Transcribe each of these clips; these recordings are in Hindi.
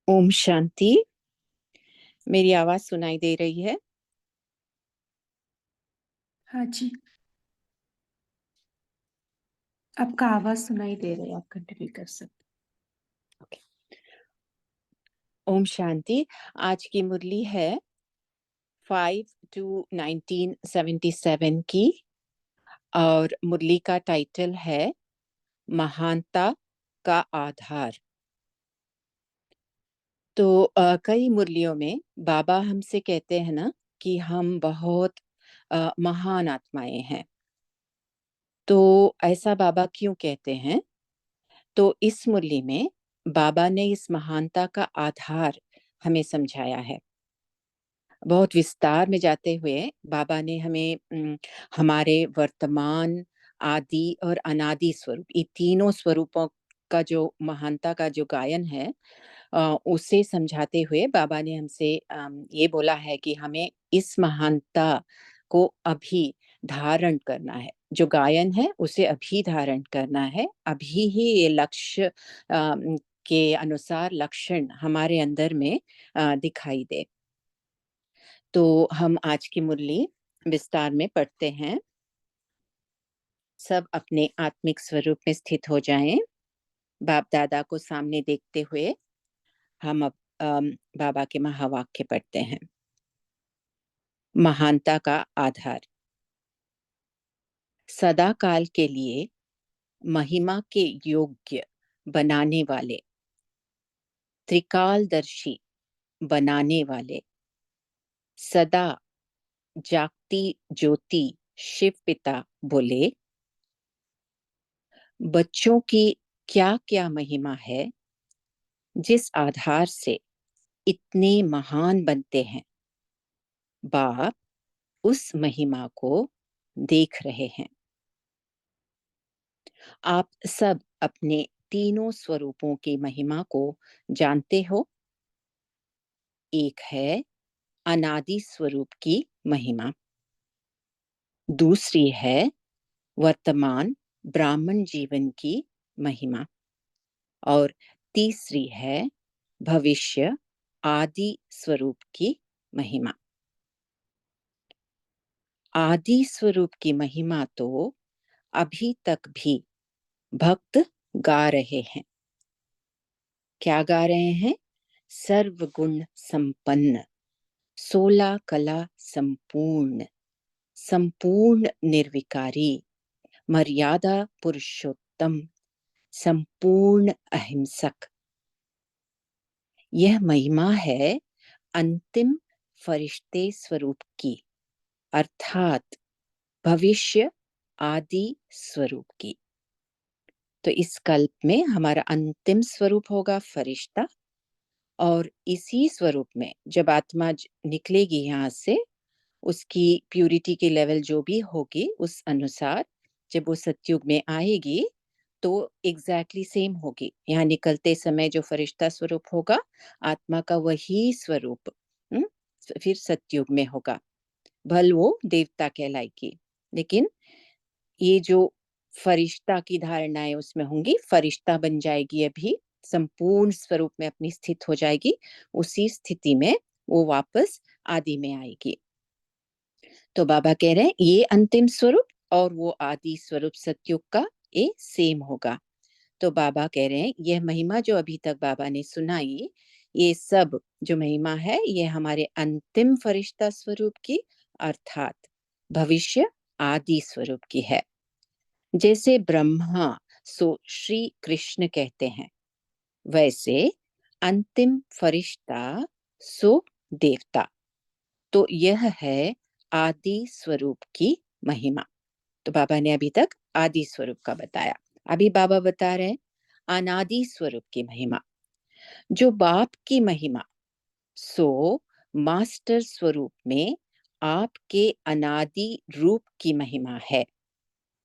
ओम शांति। मेरी आवाज सुनाई दे रही है? हाँ जी, आपका आवाज़ सुनाई दे रहा है, आप कंटिन्यू कर सकते ओके। ओम शांति। आज की मुरली है 5/2/1977 की और मुरली का टाइटल है महानता का आधार। तो कई मुरलियों में बाबा हमसे कहते हैं ना कि हम बहुत महान आत्माएं हैं। तो ऐसा बाबा क्यों कहते हैं? तो इस मुरली में बाबा ने इस महानता का आधार हमें समझाया है। बहुत विस्तार में जाते हुए बाबा ने हमें हमारे वर्तमान, आदि और अनादि स्वरूप, ये तीनों स्वरूपों का जो महानता का जो गायन है, उसे समझाते हुए बाबा ने हमसे ये बोला है कि हमें इस महानता को अभी धारण करना है। जो गायन है उसे अभी धारण करना है, अभी ही ये लक्ष्य के अनुसार लक्षण हमारे अंदर में दिखाई दे। तो हम आज की मुरली विस्तार में पढ़ते हैं। सब अपने आत्मिक स्वरूप में स्थित हो जाएं। बाप दादा को सामने देखते हुए हम अब बाबा के महावाक्य पढ़ते हैं। महानता का आधार। सदा काल के लिए महिमा के योग्य बनाने वाले, त्रिकालदर्शी बनाने वाले, सदा जागती ज्योति शिव पिता बोले, बच्चों की क्या क्या महिमा है जिस आधार से इतने महान बनते हैं। बाप उस महिमा को देख रहे हैं। आप सब अपने तीनों स्वरूपों की महिमा को जानते हो। एक है अनादि स्वरूप की महिमा, दूसरी है वर्तमान ब्राह्मण जीवन की महिमा, और तीसरी है भविष्य आदि स्वरूप की महिमा। आदि स्वरूप की महिमा तो अभी तक भी भक्त गा रहे हैं। क्या गा रहे हैं? सर्वगुण संपन्न, 16 कला संपूर्ण, संपूर्ण निर्विकारी, मर्यादा पुरुषोत्तम, संपूर्ण अहिंसक। यह महिमा है अंतिम फरिश्ते स्वरूप की, अर्थात भविष्य आदि स्वरूप की। तो इस कल्प में हमारा अंतिम स्वरूप होगा फरिश्ता, और इसी स्वरूप में जब आत्मा निकलेगी यहाँ से, उसकी प्यूरिटी की लेवल जो भी होगी उस अनुसार जब वो सतयुग में आएगी तो एग्जैक्टली सेम होगी। यहाँ निकलते समय जो फरिश्ता स्वरूप होगा, आत्मा का वही स्वरूप हम्म, फिर सतयुग में होगा। भल वो देवता कहलाएगी, लेकिन ये जो फरिश्ता की धारणाएं उसमें होंगी, फरिश्ता बन जाएगी, अभी संपूर्ण स्वरूप में अपनी स्थित हो जाएगी। उसी स्थिति में वो वापस आदि में आएगी। तो बाबा कह रहे हैं ये अंतिम स्वरूप और वो आदि स्वरूप सतयुग का ये सेम होगा। तो बाबा कह रहे हैं यह महिमा जो अभी तक बाबा ने सुनाई, ये सब जो महिमा है ये हमारे अंतिम फरिश्ता स्वरूप की, अर्थात भविष्य आदि स्वरूप की है। जैसे ब्रह्मा सो श्री कृष्ण कहते हैं, वैसे अंतिम फरिश्ता सो देवता। तो यह है आदि स्वरूप की महिमा। तो बाबा ने अभी तक आदि स्वरूप का बताया। अभी बाबा बता रहे हैं अनादि स्वरूप की महिमा। जो बाप की महिमा सो मास्टर स्वरूप में आपके अनादि रूप की महिमा है।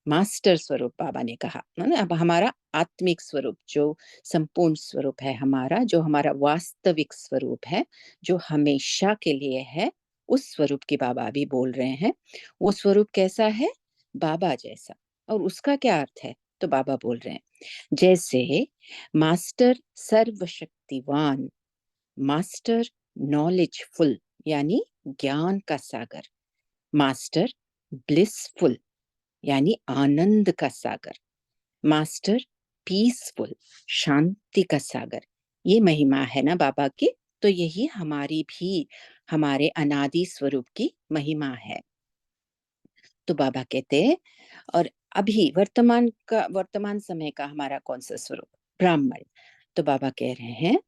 मास्टर स्वरूप बाबा ने कहा, अब हमारा आत्मिक स्वरूप जो संपूर्ण स्वरूप है, हमारा जो हमारा वास्तविक स्वरूप है, जो हमेशा के लिए है, उस स्वरूप की बाबा अभी बोल रहे हैं। वो स्वरूप कैसा है? बाबा जैसा। और उसका क्या अर्थ है? तो बाबा बोल रहे हैं जैसे मास्टर सर्वशक्तिवान, मास्टर नॉलेजफुल यानी ज्ञान का सागर, मास्टर ब्लिसफुल यानी आनंद का सागर, मास्टर पीसफुल शांति का सागर। ये महिमा है ना बाबा की, तो यही हमारी भी, हमारे अनादि स्वरूप की महिमा है। तो बाबा कहते हैं, और अभी वर्तमान समय का हमारा कौन सा स्वरूप? ब्राह्मण। तो बाबा कह रहे हैं,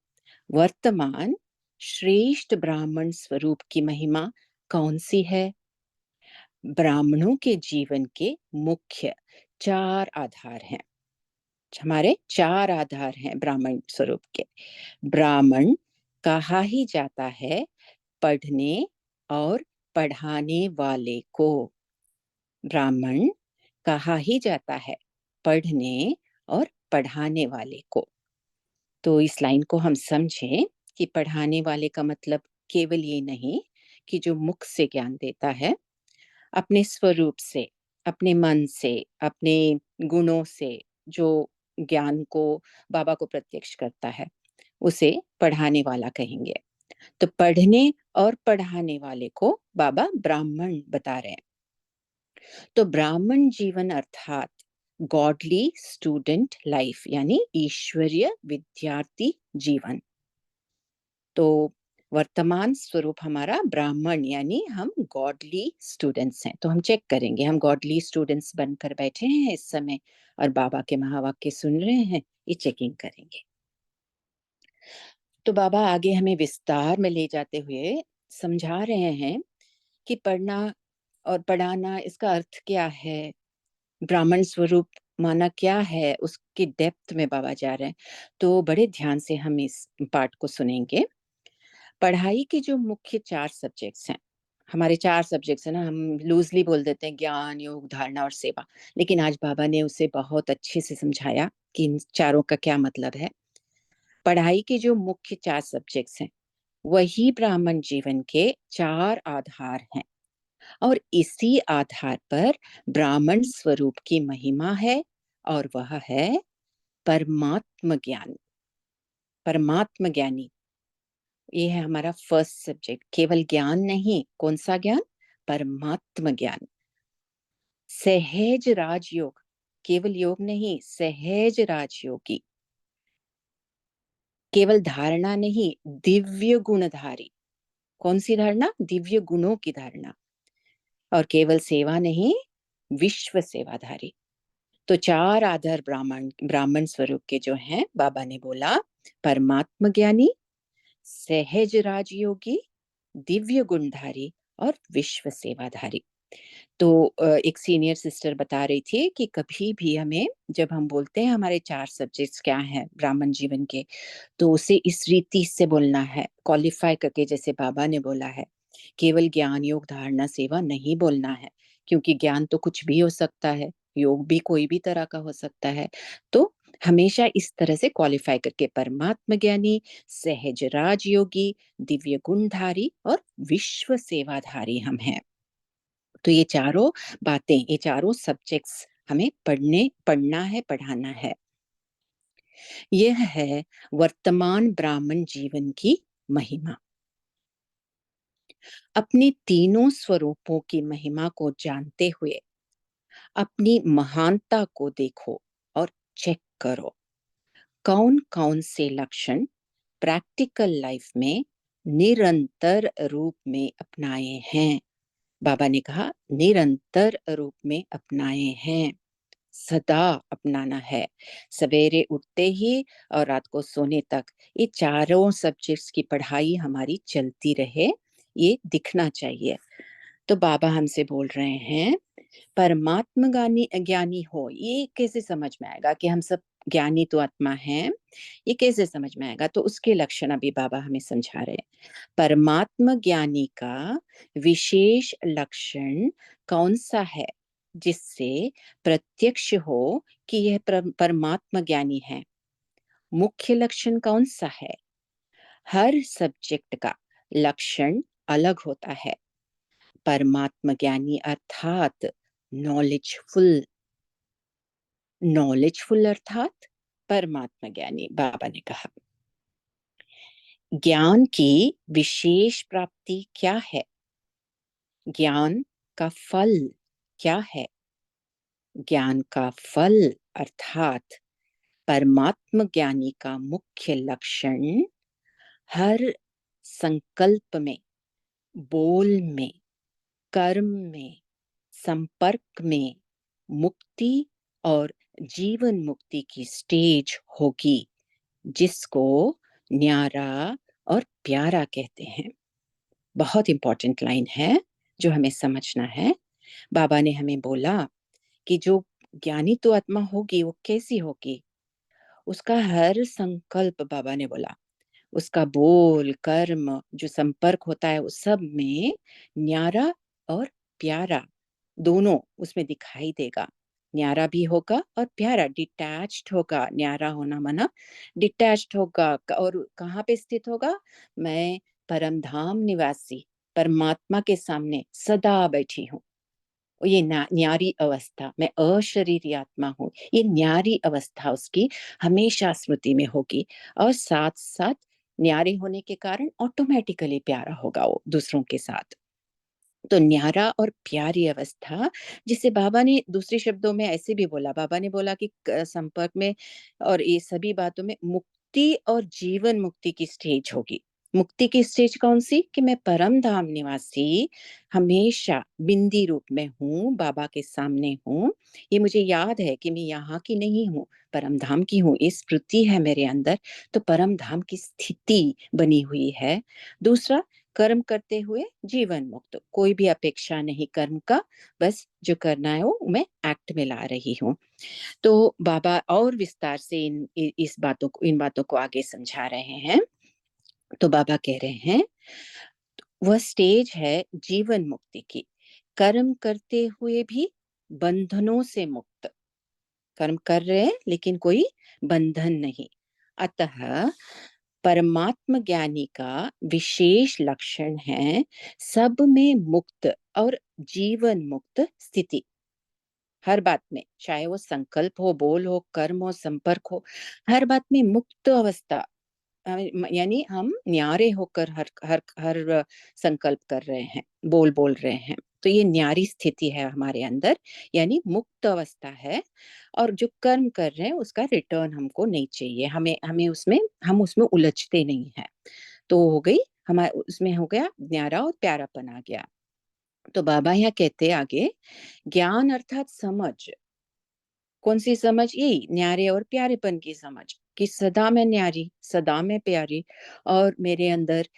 वर्तमान श्रेष्ठ ब्राह्मण स्वरूप की महिमा कौन सी है? ब्राह्मणों के जीवन के मुख्य 4 आधार हैं। हमारे 4 आधार हैं ब्राह्मण स्वरूप के। ब्राह्मण कहा ही जाता है पढ़ने और पढ़ाने वाले को। ब्राह्मण कहा ही जाता है पढ़ने और पढ़ाने वाले को। तो इस लाइन को हम समझें कि पढ़ाने वाले का मतलब केवल ये नहीं कि जो मुख से ज्ञान देता है, अपने स्वरूप से, अपने मन से, अपने गुणों से जो ज्ञान को, बाबा को प्रत्यक्ष करता है, उसे पढ़ाने वाला कहेंगे। तो पढ़ने और पढ़ाने वाले को बाबा ब्राह्मण बता रहे हैं। तो ब्राह्मण जीवन अर्थात गॉडली स्टूडेंट लाइफ यानी ईश्वरीय विद्यार्थी जीवन। तो वर्तमान स्वरूप हमारा ब्राह्मण यानी हम गॉडली स्टूडेंट्स हैं। तो हम चेक करेंगे, हम गॉडली स्टूडेंट्स बनकर बैठे हैं इस समय और बाबा के महावाक्य सुन रहे हैं, ये चेकिंग करेंगे। तो बाबा आगे हमें विस्तार में ले जाते हुए समझा रहे हैं कि पढ़ना और पढ़ाना इसका अर्थ क्या है, ब्राह्मण स्वरूप माना क्या है, उसकी डेप्थ में बाबा जा रहे हैं। तो बड़े ध्यान से हम इस पाठ को सुनेंगे। पढ़ाई के जो मुख्य 4 सब्जेक्ट्स हैं, हमारे 4 सब्जेक्ट्स हैं ना, हम लूजली बोल देते हैं ज्ञान, योग, धारणा और सेवा। लेकिन आज बाबा ने उसे बहुत अच्छे से समझाया कि इन चारों का क्या मतलब है। पढ़ाई के जो मुख्य 4 सब्जेक्ट्स हैं, वही ब्राह्मण जीवन के 4 आधार हैं और इसी आधार पर ब्राह्मण स्वरूप की महिमा है और वह है परमात्म ज्ञान। परमात्म ज्ञानी, ये है हमारा फर्स्ट सब्जेक्ट। केवल ज्ञान नहीं, कौन सा ज्ञान? परमात्म ज्ञान। सहज राजयोग, केवल योग नहीं, सहज राजयोगी। केवल धारणा नहीं, दिव्य गुणधारी। कौन सी धारणा? दिव्य गुणों की धारणा। और केवल सेवा नहीं, विश्व सेवाधारी। तो 4 आधार ब्राह्मण स्वरूप के जो हैं, बाबा ने बोला परमात्म ज्ञानी, सहज राजयोगी, दिव्य गुणधारी और विश्व सेवाधारी। तो एक सीनियर सिस्टर बता रही थी कि कभी भी हमें, जब हम बोलते हैं हमारे 4 सब्जेक्ट्स क्या हैं ब्राह्मण जीवन के, तो उसे इस रीति से बोलना है, क्वालिफाई करके, जैसे बाबा ने बोला है। केवल ज्ञान, योग, धारणा, सेवा नहीं बोलना है, क्योंकि ज्ञान तो कुछ भी हो सकता है, योग भी कोई भी तरह का हो सकता है। तो हमेशा इस तरह से क्वालिफाई करके परमात्म ज्ञानी, सहज राजयोगी, दिव्य गुणधारी और विश्व सेवाधारी हम हैं। तो ये चारों बातें, ये चारों सब्जेक्ट्स हमें पढ़ना है, पढ़ाना है। यह है वर्तमान ब्राह्मण जीवन की महिमा। अपने तीनों स्वरूपों की महिमा को जानते हुए अपनी महानता को देखो और चेक करो, कौन कौन से लक्षण प्रैक्टिकल लाइफ में निरंतर रूप में अपनाए हैं। बाबा ने कहा निरंतर रूप में अपनाए हैं, सदा अपनाना है। सवेरे उठते ही और रात को सोने तक ये चारों सब्जेक्ट्स की पढ़ाई हमारी चलती रहे, ये दिखना चाहिए। तो बाबा हमसे बोल रहे हैं परमात्म ज्ञानी ज्ञानी हो, ये कैसे समझ में आएगा कि हम सब ज्ञानी तो आत्मा हैं? ये कैसे समझ में आएगा? तो उसके लक्षण अभी बाबा हमें समझा रहे हैं। परमात्म ज्ञानी का विशेष लक्षण कौन सा है जिससे प्रत्यक्ष हो कि यह परमात्म ज्ञानी है? मुख्य लक्षण कौन सा है? हर सब्जेक्ट का लक्षण अलग होता है। परमात्म ज्ञानी अर्थात नॉलेजफुल, नॉलेजफुल अर्थात परमात्मा ज्ञानी, बाबा ने कहा। ज्ञान की विशेष प्राप्ति क्या है? ज्ञान का फल क्या है? ज्ञान का फल अर्थात परमात्म ज्ञानी का मुख्य लक्षण हर संकल्प में, बोल में, कर्म में, संपर्क में मुक्ति और जीवन मुक्ति की स्टेज होगी, जिसको न्यारा और प्यारा कहते हैं। बहुत इंपॉर्टेंट लाइन है जो हमें समझना है। बाबा ने हमें बोला कि जो ज्ञानी तो आत्मा होगी वो कैसी होगी? उसका हर संकल्प, बाबा ने बोला, उसका बोल कर्म जो संपर्क होता है उस सब में न्यारा और प्यारा दोनों उसमें दिखाई देगा। न्यारा भी होगा और प्यारा, डिटैच्ड होगा। न्यारा होना माना डिटैच्ड होगा। और कहाँ पे स्थित होगा? मैं परम धाम निवासी परमात्मा के सामने सदा बैठी हूँ। ये न्यारी अवस्था, मैं अशरीरी आत्मा हूँ, ये न्यारी अवस्था उसकी हमेशा स्मृति में होगी। और साथ साथ न्यारे होने के कारण ऑटोमेटिकली प्यारा होगा वो दूसरों के साथ। तो न्यारा और प्यारी अवस्था, जिसे बाबा ने दूसरे शब्दों में ऐसे भी बोला, बाबा ने बोला कि संपर्क में और ये सभी बातों में मुक्ति और जीवन मुक्ति की स्टेज होगी। मुक्ति की स्टेज कौन सी? कि मैं परम धाम निवासी हमेशा बिंदी रूप में हूँ, बाबा के सामने हूँ। ये मुझे याद है कि मैं यहाँ की नहीं हूँ, परम धाम की हूँ, ये स्मृति है मेरे अंदर। तो परम धाम की स्थिति बनी हुई है। दूसरा, कर्म करते हुए जीवन मुक्त, कोई भी अपेक्षा नहीं कर्म का, बस जो करना है वो मैं एक्ट में ला रही हूँ। तो बाबा और विस्तार से इन बातों को आगे समझा रहे हैं। तो बाबा कह रहे हैं वह स्टेज है जीवन मुक्ति की, कर्म करते हुए भी बंधनों से मुक्त। कर्म कर रहे हैं लेकिन कोई बंधन नहीं। अतः परमात्म ज्ञानी का विशेष लक्षण है सब में मुक्त और जीवन मुक्त स्थिति। हर बात में, चाहे वो संकल्प हो, बोल हो, कर्म हो, संपर्क हो, हर बात में मुक्त अवस्था। यानी हम न्यारे होकर हर हर हर संकल्प कर रहे हैं, बोल बोल रहे हैं। तो ये न्यारी स्थिति है हमारे अंदर, यानी मुक्त अवस्था है। और जो कर्म कर रहे हैं उसका रिटर्न हमको नहीं चाहिए, हमें हमें उसमें हम उसमें उलझते नहीं हैं। तो हो गई हमारे उसमें हो गया न्यारा और प्यारापन आ गया। तो बाबा यहाँ कहते आगे, ज्ञान अर्थात समझ। कौन सी समझ? यही न्यारे और प्यारेपन की समझ, कि सदा मैं न्यारी, सदा मैं प्यारी, और मेरे अंदर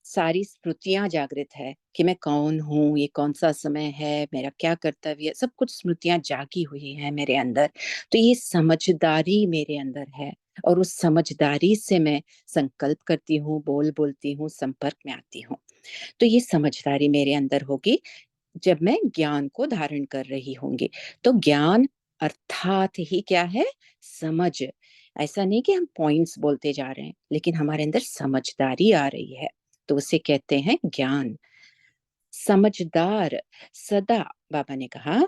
सारी स्मृतियां जागृत है कि मैं कौन हूँ, ये कौन सा समय है, मेरा क्या कर्तव्य, सब कुछ स्मृतियां जागी हुई है मेरे अंदर। तो ये समझदारी मेरे अंदर है, और उस समझदारी से मैं संकल्प करती हूँ, बोल बोलती हूँ, संपर्क में आती हूँ। तो ये समझदारी मेरे अंदर होगी जब मैं ज्ञान को धारण कर रही होंगी। तो ज्ञान अर्थात ही क्या है? समझ। ऐसा नहीं कि हम पॉइंट्स बोलते जा रहे हैं, लेकिन हमारे अंदर समझदारी आ रही है, तो उसे कहते हैं ज्ञान। समझदार सदा, बाबा ने कहा,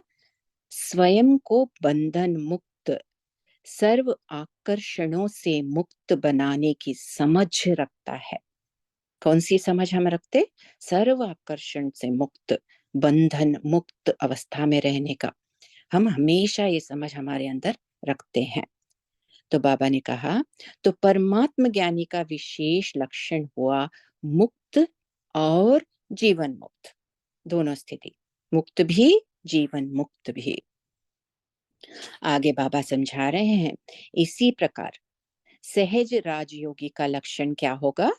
स्वयं को बंधन मुक्त, सर्व आकर्षणों से मुक्त बनाने की समझ रखता है। कौन सी समझ हम रखते? सर्व आकर्षण से मुक्त, बंधन मुक्त अवस्था में रहने का हम हमेशा ये समझ हमारे अंदर रखते हैं। तो बाबा ने कहा, तो परमात्म ज्ञानी का विशेष लक्षण हुआ मुक्त और जीवन मुक्त, दोनों स्थिति, मुक्त भी जीवन मुक्त भी। आगे बाबा समझा रहे हैं, इसी प्रकार सहज राजयोगी का लक्षण क्या होगा?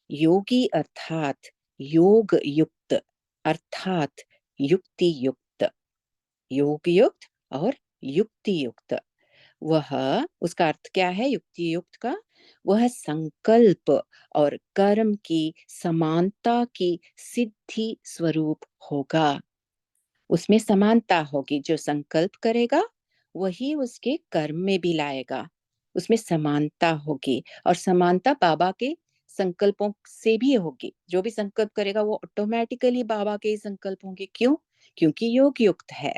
योगी अर्थात योग युक्त, अर्थात युक्ति युक्त, योग युक्त और युक्ति युक्त। वह, उसका अर्थ क्या है युक्ति युक्त का? वह संकल्प और कर्म की समानता की सिद्धि स्वरूप होगा। उसमें समानता होगी, जो संकल्प करेगा वही उसके कर्म में भी लाएगा, उसमें समानता होगी। और समानता बाबा के संकल्पों से भी होगी, जो भी संकल्प करेगा वो ऑटोमेटिकली बाबा के ही संकल्प होंगे। क्यों? क्योंकि योग युक्त है,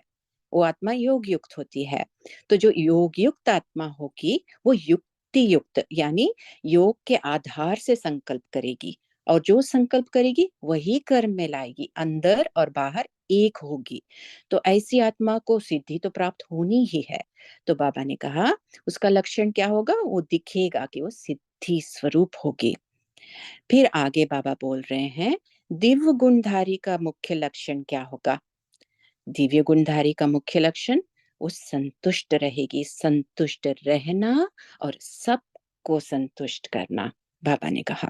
वो आत्मा योग युक्त होती है। तो जो योग युक्त आत्मा होगी वो युक्ति युक्ति युक्त यानी योग के आधार से संकल्प करेगी, और जो संकल्प करेगी वही कर्म में लाएगी, अंदर और बाहर एक होगी। तो ऐसी आत्मा को सिद्धि तो प्राप्त होनी ही है। तो बाबा ने कहा उसका लक्षण क्या होगा, वो दिखेगा कि वो सिद्धि स्वरूप होगी। फिर आगे बाबा बोल रहे हैं दिव्य गुणधारी का मुख्य लक्षण क्या होगा। दिव्य गुणधारी का मुख्य लक्षण वो संतुष्ट रहेगी, संतुष्ट रहना और सबको संतुष्ट करना, बाबा ने कहा।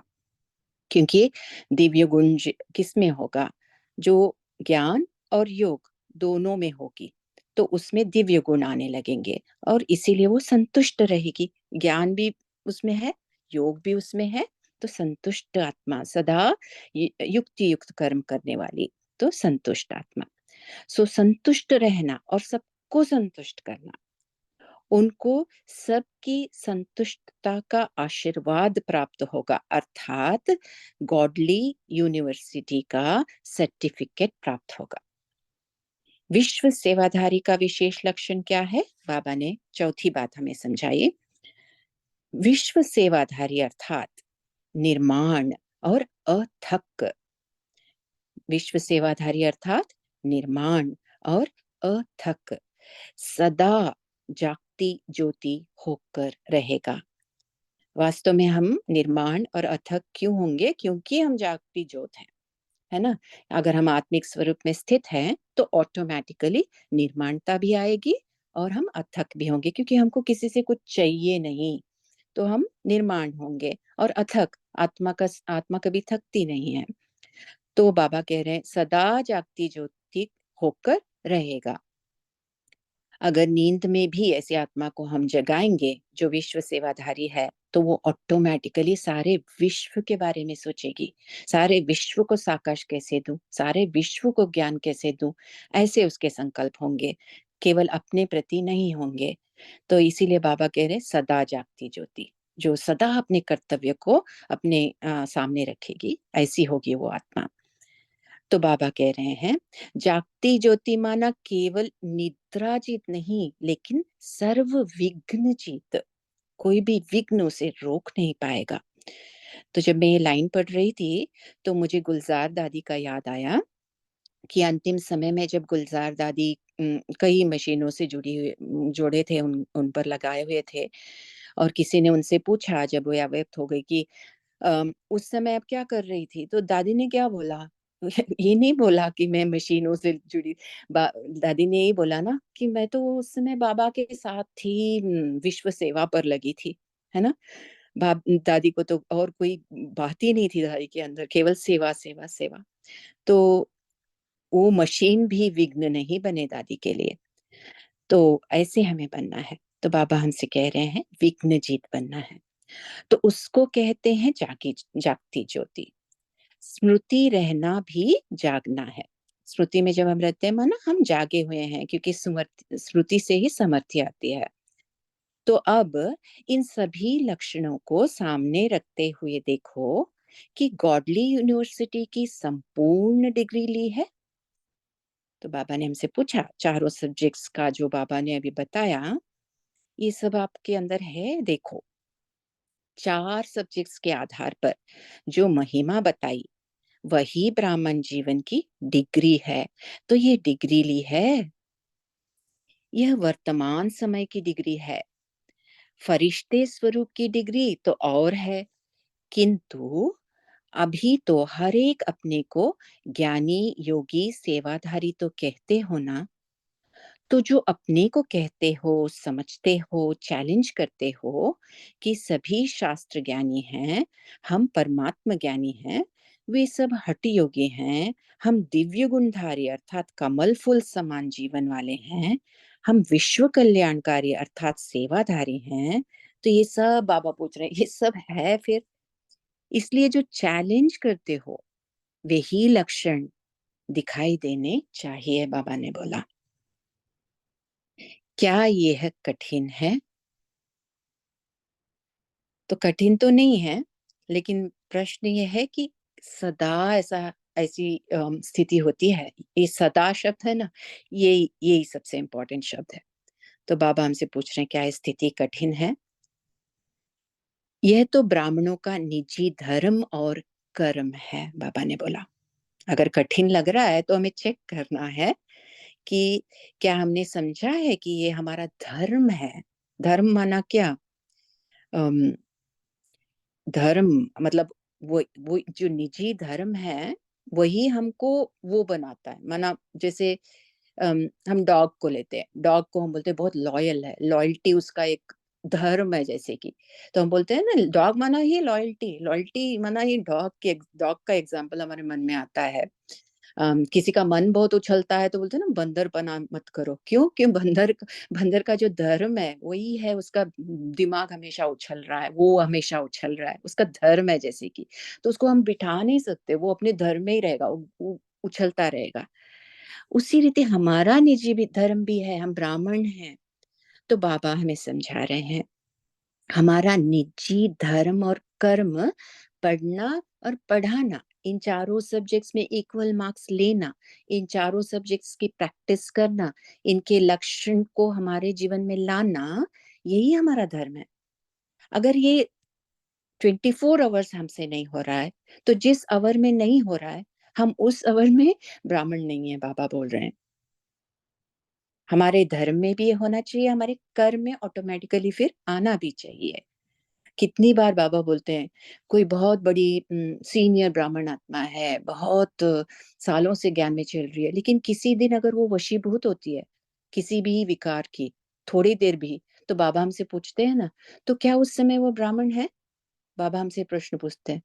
क्योंकि दिव्य गुण किसमें होगा, जो ज्ञान और योग दोनों में होगी तो उसमें दिव्य गुण आने लगेंगे, और इसीलिए वो संतुष्ट रहेगी। ज्ञान भी उसमें है, योग भी उसमें है, तो संतुष्ट आत्मा, सदा युक्ति युक्त कर्म करने वाली, तो संतुष्ट आत्मा। सो संतुष्ट रहना और सबको संतुष्ट करना, उनको सबकी संतुष्टता का आशीर्वाद प्राप्त होगा, अर्थात गॉडली यूनिवर्सिटी का सर्टिफिकेट प्राप्त होगा। विश्व सेवाधारी का विशेष लक्षण क्या है, बाबा ने चौथी बात हमें समझाई। विश्व सेवाधारी अर्थात निर्माण और अथक, विश्व सेवाधारी अर्थात निर्माण और अथक, सदा जागती ज्योति होकर रहेगा। वास्तव में हम निर्माण और अथक क्यों होंगे, क्योंकि हम जागती ज्योत हैं, है ना। अगर हम आत्मिक स्वरूप में स्थित हैं तो ऑटोमेटिकली निर्माणता भी आएगी और हम अथक भी होंगे, क्योंकि हमको किसी से कुछ चाहिए नहीं, तो हम निर्माण होंगे। और अथक, आत्मा कभी थकती नहीं है। तो बाबा कह रहे हैं सदा जागती ज्योति होकर रहेगा। अगर नींद में भी ऐसी आत्मा को हम जगाएंगे जो विश्व सेवाधारी है, तो वो ऑटोमेटिकली सारे विश्व के बारे में सोचेगी, सारे विश्व को साकाश कैसे दूं, सारे विश्व को ज्ञान कैसे दूं, ऐसे उसके संकल्प होंगे, केवल अपने प्रति नहीं होंगे। तो इसीलिए बाबा कह रहे सदा जागती ज्योति, जो सदा अपने कर्तव्य को अपने सामने रखेगी, ऐसी होगी वो आत्मा। तो बाबा कह रहे हैं जागती ज्योति माना केवल निद्रा जीत नहीं, लेकिन सर्व विघ्न जीत, कोई भी विघ्न उसे रोक नहीं पाएगा। तो जब मैं ये लाइन पढ़ रही थी तो मुझे गुलजार दादी का याद आया कि अंतिम समय में जब गुलजार दादी कई मशीनों से जोड़े थे, उन पर लगाए हुए थे, और किसी ने उनसे पूछा जब वो अव्यक्त हो गई कि उस समय आप क्या कर रही थी? तो दादी ने क्या बोला? ये नहीं बोला कि मैं मशीनों से जुड़ी, दादी ने यही बोला ना कि मैं तो उस समय बाबा के साथ थी, विश्व सेवा पर लगी थी, है ना? दादी को तो और कोई बात ही नहीं थी दादी के अंदर, केवल सेवा, सेवा, सेवा। तो वो मशीन भी विघ्न नहीं बने दादी के लिए। तो ऐसे हमें बनना है। तो बाबा हमसे कह रहे हैं विघ्न जीत बनना है। तो उसको कहते हैं जागती ज्योति। स्मृति रहना भी जागना है। स्मृति में जब हम रहते हैं माना हम जागे हुए हैं, क्योंकि स्मृति से ही समर्थि आती है। तो अब इन सभी लक्षणों को सामने रखते हुए देखो कि गॉडली यूनिवर्सिटी की संपूर्ण डिग्री ली है। तो बाबा ने हमसे पूछा चारों सब्जेक्ट्स का जो बाबा ने अभी बताया, ये सब आपके अंदर है। देखो, चार सब्जेक्ट्स के आधार पर जो महिमा बताई वही ब्राह्मण जीवन की डिग्री है। तो ये डिग्री ली है, यह वर्तमान समय की डिग्री है। फरिश्ते स्वरूप की डिग्री तो और है, किंतु अभी तो हर एक अपने को ज्ञानी, योगी, सेवाधारी तो कहते हो ना। तो जो अपने को कहते हो, समझते हो, चैलेंज करते हो कि सभी शास्त्र ज्ञानी हैं, हम परमात्मा ज्ञानी हैं, वे सब हठ योगी हैं, हम दिव्य गुणधारी अर्थात कमल फूल समान जीवन वाले हैं, हम विश्व कल्याणकारी अर्थात सेवाधारी हैं। तो ये सब बाबा पूछ रहे हैं, ये सब है फिर। इसलिए जो चैलेंज करते हो वही लक्षण दिखाई देने चाहिए, बाबा ने बोला। क्या यह कठिन है? तो कठिन तो नहीं है, लेकिन प्रश्न ये है कि सदा ऐसी स्थिति होती है। ये सदा शब्द है ना, यही सबसे इम्पोर्टेंट शब्द है। तो बाबा हमसे पूछ रहे हैं क्या स्थिति कठिन है? यह तो ब्राह्मणों का निजी धर्म और कर्म है, बाबा ने बोला। अगर कठिन लग रहा है तो हमें चेक करना है कि क्या हमने समझा है कि ये हमारा धर्म है। धर्म माना क्या? अम, धर्म मतलब वो जो निजी धर्म है, वही हमको वो बनाता है। माना जैसे हम डॉग को लेते हैं, डॉग को हम बोलते हैं बहुत लॉयल है, लॉयल्टी उसका एक धर्म है जैसे कि। तो हम बोलते हैं ना डॉग माना ही लॉयल्टी, लॉयल्टी माना ही डॉग का एग्जाम्पल हमारे मन में आता है। किसी का मन बहुत उछलता है तो बोलते हैं ना बंदरपना मत करो। क्यों? क्यों? बंदर का जो धर्म है वही है, उसका दिमाग हमेशा उछल रहा है, वो हमेशा उछल रहा है, उसका धर्म है जैसे कि। तो उसको हम बिठा नहीं सकते, वो अपने धर्म में ही रहेगा, वो उछलता रहेगा। उसी रीति हमारा निजी भी धर्म भी है, हम ब्राह्मण हैं। तो बाबा हमें समझा रहे हैं, हमारा निजी धर्म और कर्म पढ़ना और पढ़ाना, इन चारों सब्जेक्ट्स में इक्वल मार्क्स लेना, इन चारों सब्जेक्ट्स की प्रैक्टिस करना, इनके लक्षण को हमारे जीवन में लाना, यही हमारा धर्म है। अगर ये 24 आवर्स हमसे नहीं हो रहा है, तो जिस आवर में नहीं हो रहा है, हम उस आवर में ब्राह्मण नहीं है, बाबा बोल रहे हैं। हमारे धर्म में भी ये होना चाहिए, हमारे कर्म में ऑटोमेटिकली फिर आना भी चाहिए। कितनी बार बाबा बोलते हैं, कोई बहुत बड़ी सीनियर ब्राह्मण आत्मा है, बहुत सालों से ज्ञान में चल रही है, लेकिन किसी दिन अगर वो वशीभूत होती है किसी भी विकार की, थोड़ी देर भी, तो बाबा हमसे पूछते हैं ना, तो क्या उस समय वो ब्राह्मण है? बाबा हमसे प्रश्न पूछते हैं।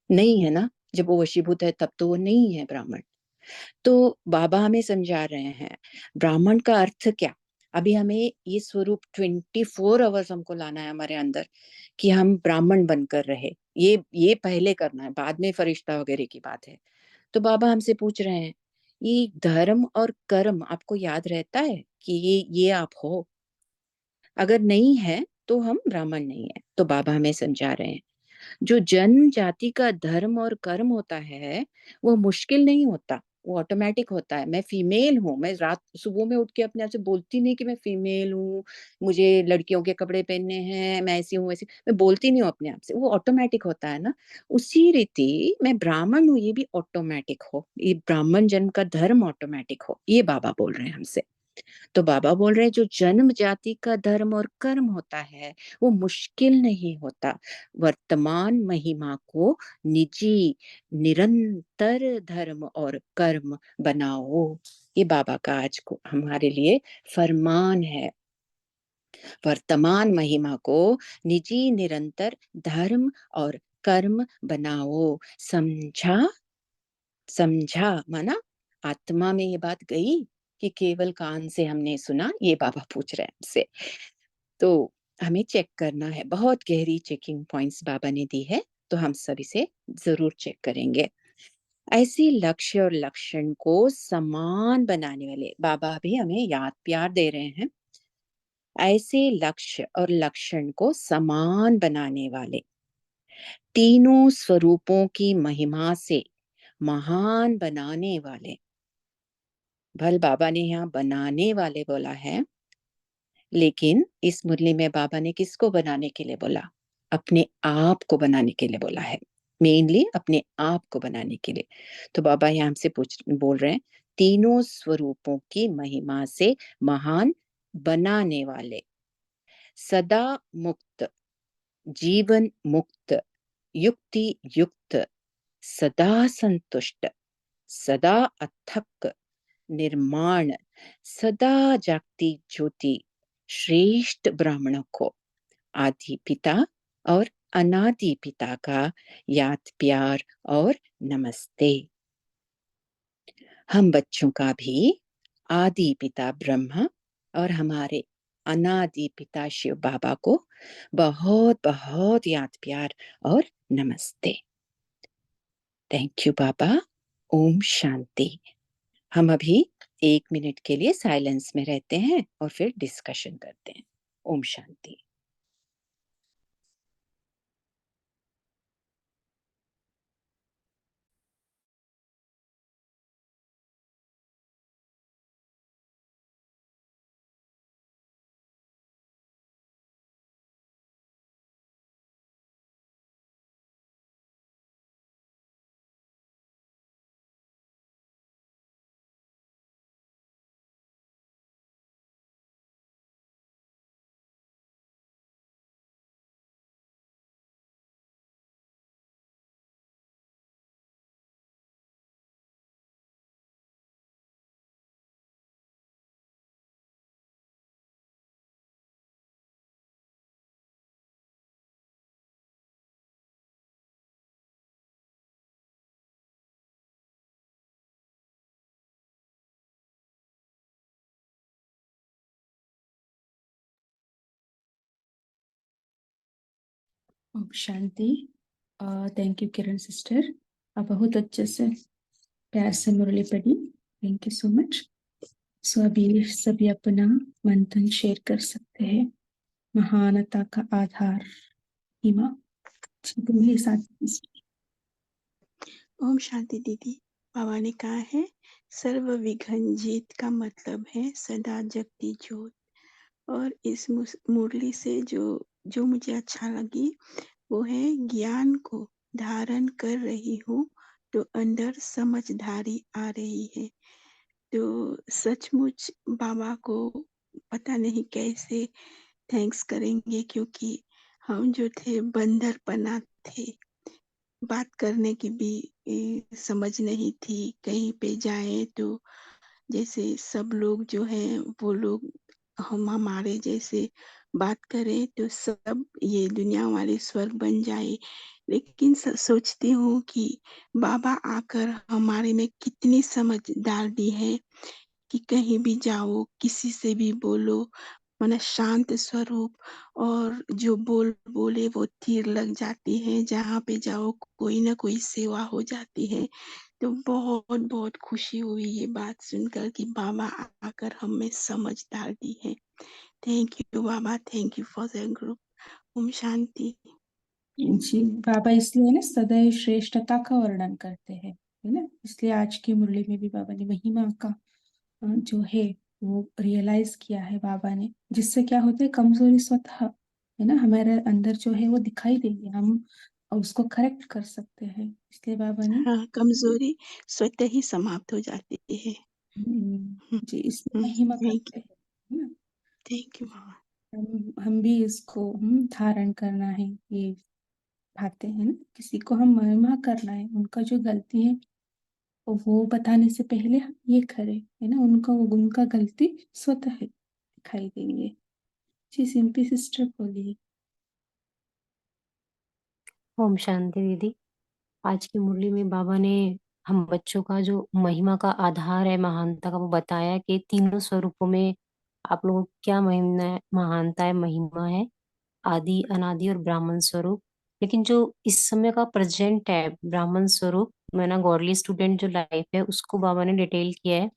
नहीं है ना, जब वो वशीभूत है तब तो वो नहीं है ब्राह्मण। तो बाबा हमें समझा रहे हैं, ब्राह्मण का अर्थ क्या? अभी हमें ये स्वरूप 24 आवर्स हमको लाना है हमारे अंदर, कि हम ब्राह्मण बनकर रहे। ये पहले करना है, बाद में फरिश्ता वगैरह की बात है। तो बाबा हमसे पूछ रहे हैं, ये धर्म और कर्म आपको याद रहता है कि ये आप हो? अगर नहीं है तो हम ब्राह्मण नहीं है। तो बाबा हमें समझा रहे हैं, जो जन्म जाति का धर्म और कर्म होता है, वो मुश्किल नहीं होता, वो ऑटोमेटिक होता है। मैं फीमेल हूँ, मैं रात सुबह में उठ के अपने आप से बोलती नहीं कि मैं फीमेल हूँ, मुझे लड़कियों के कपड़े पहनने हैं, मैं ऐसी हूँ वैसी, मैं बोलती नहीं हूँ अपने आप से, वो ऑटोमेटिक होता है ना। उसी रीति मैं ब्राह्मण हूँ, ये भी ऑटोमेटिक हो, ये ब्राह्मण जन्म का धर्म ऑटोमेटिक हो, ये बाबा बोल रहे हैं हमसे। तो बाबा बोल रहे हैं, जो जन्म जाति का धर्म और कर्म होता है, वो मुश्किल नहीं होता। वर्तमान महिमा को निजी निरंतर धर्म और कर्म बनाओ, ये बाबा का आज को हमारे लिए फरमान है। वर्तमान महिमा को निजी निरंतर धर्म और कर्म बनाओ। समझा? समझा माना आत्मा में ये बात गई कि केवल कान से हमने सुना, ये बाबा पूछ रहे हैं हमसे। तो हमें चेक करना है, बहुत गहरी चेकिंग पॉइंट्स बाबा ने दी है, तो हम सब इसे जरूर चेक करेंगे। ऐसे लक्ष्य और लक्षण को समान बनाने वाले बाबा भी हमें याद प्यार दे रहे हैं। ऐसे लक्ष्य और लक्षण को समान बनाने वाले तीनों स्वरूपों की महिमा से महान बनाने वाले, भल बाबा ने यहाँ बनाने वाले बोला है, लेकिन इस मुरली में बाबा ने किसको बनाने के लिए बोला? अपने आप को बनाने के लिए बोला है, मेनली अपने आप को बनाने के लिए। तो बाबा यहाँ हमसे पूछ बोल रहे हैं, तीनों स्वरूपों की महिमा से महान बनाने वाले, सदा मुक्त, जीवन मुक्त, युक्ति युक्त, सदा संतुष्ट, सदा अथक, निर्माण, सदा जागती ज्योति, श्रेष्ठ ब्राह्मणों को आदि पिता और अनादि पिता का याद प्यार और नमस्ते। हम बच्चों का भी आदि पिता ब्रह्मा और हमारे अनादि पिता शिव बाबा को बहुत बहुत याद प्यार और नमस्ते। थैंक यू बाबा। ओम शांति। हम अभी 1 मिनट के लिए साइलेंस में रहते हैं और फिर डिस्कशन करते हैं। ओम शांति। ओम शांति। थैंक यू किरण सिस्टर, आप बहुत अच्छे से प्यार से मुरली पढ़ी। Thank you so much. So अभी सभी अपना मंथन शेयर कर सकते हैं। महानता का आधार हिमा बोलिए साथ। ओम शांति दीदी। बाबा ने कहा है सर्व विघ्न जीत का मतलब है सदा जगती ज्योत। और इस मुरली से जो जो मुझे अच्छा लगी वो है ज्ञान को धारण कर रही हूँ तो अंदर समझदारी आ रही है। तो सचमुच बाबा को पता नहीं कैसे थैंक्स करेंगे, क्योंकि हम जो थे बंदरपना थे, बात करने की भी समझ नहीं थी। कहीं पे जाए तो जैसे सब लोग जो हैं वो लोग हम हमारे जैसे बात करें तो सब ये दुनिया वाले स्वर्ग बन जाए। लेकिन सोचती हूँ कि बाबा आकर हमारे में कितनी समझ डाल दी है कि कहीं भी जाओ किसी से भी बोलो, मन शांत स्वरूप, और जो बोले वो तीर लग जाती है। जहाँ पे जाओ कोई ना कोई सेवा हो जाती है। तो बहुत बहुत खुशी हुई ये बात सुनकर कि बाबा आकर हम में समझ डाल दी है। Thank you Baba, thank you for the group. ओम शांति। जी, बाबा इसलिए ना सदैव श्रेष्ठता का वर्णन करते हैं, है ना। इसलिए आज की मुरली में भी बाबा ने महिमा का जो है वो रियलाइज किया है बाबा ने, जिससे क्या होता है कमजोरी स्वतः है ना हमारे अंदर जो है वो दिखाई देगी, हम उसको करेक्ट कर सकते हैं। इसलिए बाबा ने हाँ, कमजोरी स्वतः ही समाप्त हो जाती है। जी इसलिए महिमा थैंक करते हैं, है ना। थैंक यू बाबा। हम भी इसको धारण करना है, ये भाते हैं ना, किसी को हम महिमा करना है, उनका जो गलती है वो बताने से पहले हम ये करें, है ना। उनका गलती स्वतः दिखाई देंगे। जी सिंपली सिस्टर बोलिए। ओम शांति दीदी। आज की मुरली में बाबा ने हम बच्चों का जो महिमा का आधार है, महानता का, वो बताया कि तीनों स्वरूपों में आप लोगों की क्या महिमा महानता है, महिमा है, आदि अनादि और ब्राह्मण स्वरूप। लेकिन जो इस समय का प्रेजेंट है ब्राह्मण स्वरूप, मैंने गॉडली स्टूडेंट जो लाइफ है उसको बाबा ने डिटेल किया है।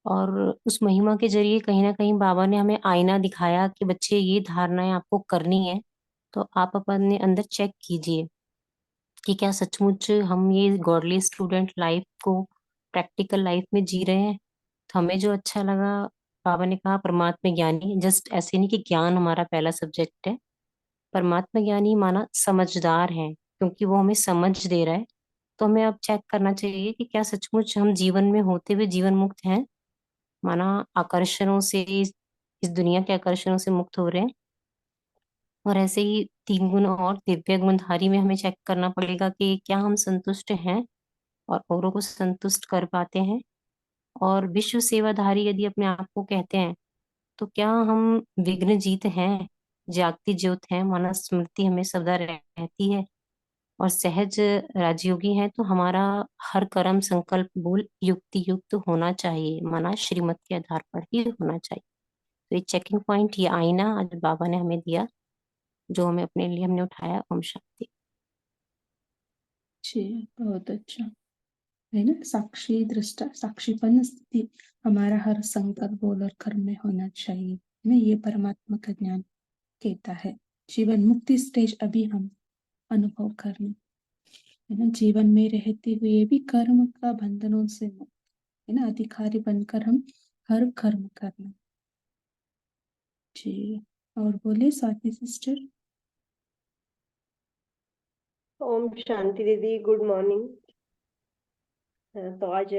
और उस महिमा के जरिए कहीं ना कहीं बाबा ने हमें आईना दिखाया कि बच्चे ये धारणाएं आपको करनी है, तो आप अपने अंदर चेक कीजिए कि क्या सचमुच हम ये गॉडली स्टूडेंट लाइफ को प्रैक्टिकल लाइफ में जी रहे हैं। तो हमें जो अच्छा लगा, बाबा ने कहा परमात्मा ज्ञानी, जस्ट ऐसे नहीं कि ज्ञान हमारा पहला सब्जेक्ट है, परमात्मा ज्ञानी माना समझदार है, क्योंकि वो हमें समझ दे रहा है। तो हमें अब चेक करना चाहिए कि क्या सचमुच हम जीवन में होते हुए जीवन मुक्त हैं, माना आकर्षणों से, इस दुनिया के आकर्षणों से मुक्त हो रहे हैं। और ऐसे ही तीन गुण और दिव्य गुणधारी में हमें चेक करना पड़ेगा कि क्या हम संतुष्ट हैं और औरों को संतुष्ट कर पाते हैं। और विश्व सेवाधारी यदि अपने आप को कहते हैं, तो क्या हम विघ्न जीत हैं, जागती ज्योत हैं, माना स्मृति हमें सदा रहती है, और सहज राजयोगी हैं। तो हमारा हर कर्म संकल्प बोल युक्ति युक्त होना चाहिए, माना श्रीमत के आधार पर ही होना चाहिए। तो ये चेकिंग पॉइंट, ये आईना आज बाबा ने हमें दिया, जो हमें अपने लिए हमने उठाया। ओम शांति। जी बहुत अच्छा, है ना। साक्षी दृष्टा साक्षीपन स्थिति हमारा हर संकल्प बोल और कर्म में होना चाहिए, है ना। ये परमात्मा का ज्ञान कहता है। जीवन मुक्ति स्टेज अभी हम अनुभव करना, है ना। जीवन में रहते हुए भी कर्म का बंधनों से मुक्त, है ना, अधिकारी बनकर हम हर कर्म करना। जी और बोले स्वाति सिस्टर। ओम शांति दीदी, गुड मॉर्निंग। तो आज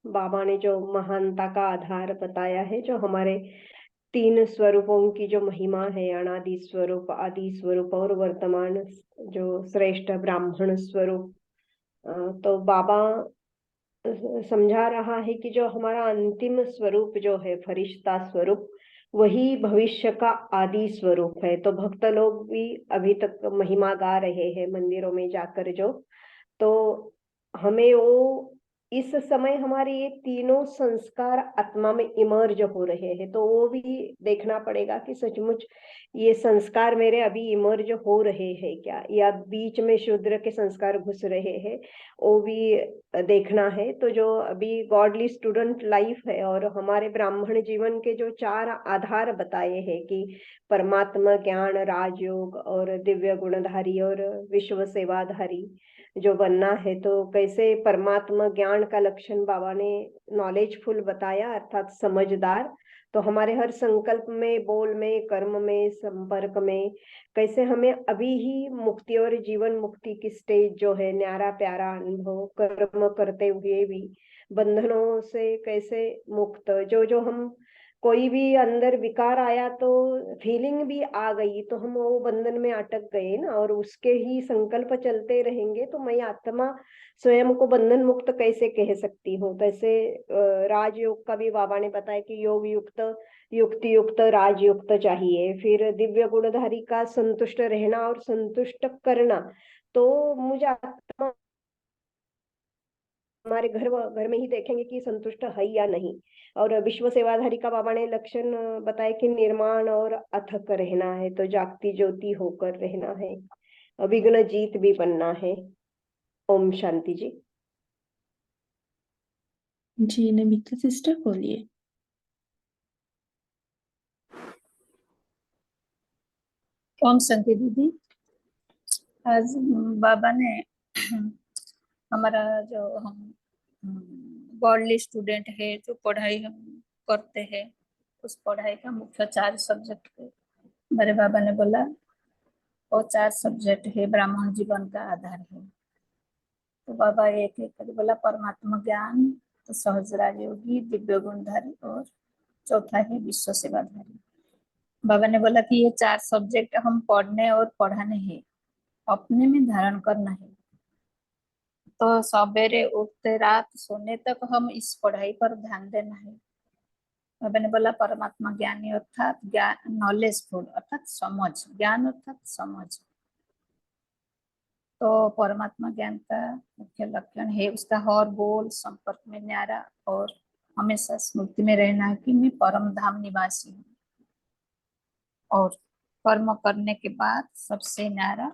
बाबा ने जो महानता का आधार बताया है, जो हमारे तीन स्वरूपों की जो महिमा है, अनादि स्वरूप, आदि स्वरूप और वर्तमान जो श्रेष्ठ ब्राह्मण स्वरूप, तो बाबा समझा रहा है कि जो हमारा अंतिम स्वरूप जो है फरिश्ता स्वरूप, वही भविष्य का आदि स्वरूप है। तो भक्त लोग भी अभी तक महिमा गा रहे हैं मंदिरों में जाकर, जो तो हमें वो इस समय हमारे ये तीनों संस्कार आत्मा में इमर्ज हो रहे हैं, तो वो भी देखना पड़ेगा कि सचमुच ये संस्कार मेरे अभी इमर्ज हो रहे हैं क्या, या बीच में शूद्र के संस्कार घुस रहे हैं, वो भी देखना है। तो जो अभी गॉडली स्टूडेंट लाइफ है और हमारे ब्राह्मण जीवन के जो 4 आधार बताए हैं कि परमात्मा ज्ञान, राजयोग और दिव्य गुणधारी और विश्व सेवाधारी जो बनना है, तो कैसे परमात्मा ज्ञान का लक्षण बाबा ने नॉलेजफुल बताया, अर्थात समझदार। तो हमारे हर संकल्प में, बोल में, कर्म में, संपर्क में कैसे हमें अभी ही मुक्ति और जीवन मुक्ति की स्टेज जो है, न्यारा प्यारा अनुभव, कर्म करते हुए भी बंधनों से कैसे मुक्त, जो जो हम कोई भी अंदर विकार आया तो फीलिंग भी आ गई तो हम वो बंधन में अटक गए ना, और उसके ही संकल्प चलते रहेंगे, तो मैं आत्मा स्वयं को बंधन मुक्त कैसे कह सकती हूँ। तैसे राजयोग का भी बाबा ने बताया कि योग युक्त, युक्ति युक्त, राजयुक्त चाहिए। फिर दिव्य गुणधारी का संतुष्ट रहना और संतुष्ट करना, तो मुझे आत्मा हमारे घर में ही देखेंगे कि संतुष्ट है या नहीं। और विश्व सेवाधारी का बाबा ने लक्षण बताया कि निर्माण और अथक रहना है, तो जागती ज्योति होकर रहना है, विघ्न जीत भी बनना है। ओम शांति जी। जी नमिता सिस्टर बोलिए। ओम शांति दीदी। आज बाबा ने हमारा जो हम गॉडली स्टूडेंट है, जो पढ़ाई हम करते हैं, उस पढ़ाई का मुख्य 4 सब्जेक्ट है। मेरे बाबा ने बोला वो 4 सब्जेक्ट है ब्राह्मण जीवन का आधार है। तो बाबा एक एक करके बोला, परमात्मा ज्ञान, तो सहज राजयोगी, दिव्य गुणधारी, और चौथा है विश्व सेवाधारी। बाबा ने बोला कि ये 4 सब्जेक्ट हम पढ़ने और पढ़ाने हैं, अपने में धारण करना है। तो सवेरे उठते रात सोने तक हम इस पढ़ाई पर ध्यान देना है। बाबा ने बोला परमात्मा ज्ञानी अर्थात ज्ञान, नॉलेजफुल अर्थात समझ, ज्ञान अर्थात समझ। तो परमात्मा ज्ञान का मुख्य लक्षण है उसका हर बोल संपर्क में न्यारा, और हमेशा स्मृति में रहना है कि मैं परम धाम निवासी हूँ। और कर्म करने के बाद सबसे न्यारा,